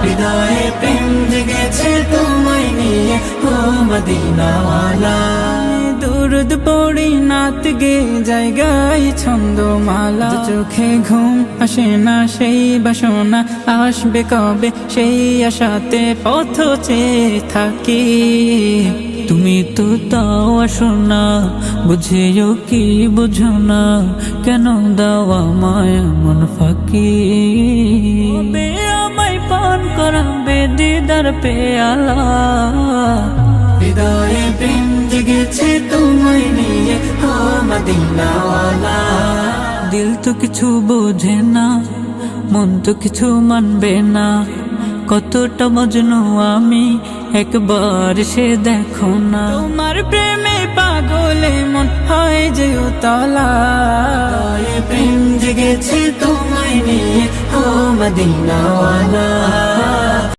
হৃদয়ে প্রেম জেগেছে তোমায় নিয়ে ও মদিনাওয়ালা। দুরুদ পড়ি নাত গে জায়গায় ছন্দমালা, চোখে ঘুম আসে না সেই বাসনা আসবে কবে সেই আশাতে পথ চেয়ে থাকি। তুমি তো তাও আসো না, বুঝেও কি বুঝো না, কেন দাওয়া মায়া মন ফাঁকি। আমায় পান করাবে দিদার পেয়ালা, হৃদয়ে প্রেম জেগেছে তোমায় নিয়ে ও মদিনাওয়ালা। দিল তো কিছু বোঝে না, মন তো কিছু মানবে না, কতটা মজনু আমি একবার সে দেখো না। তোমার প্রেমে পাগলে মন হয় যে উতলা, প্রেম জেগেছে তোমায় নিয়ে ও মদিনাওয়ালা।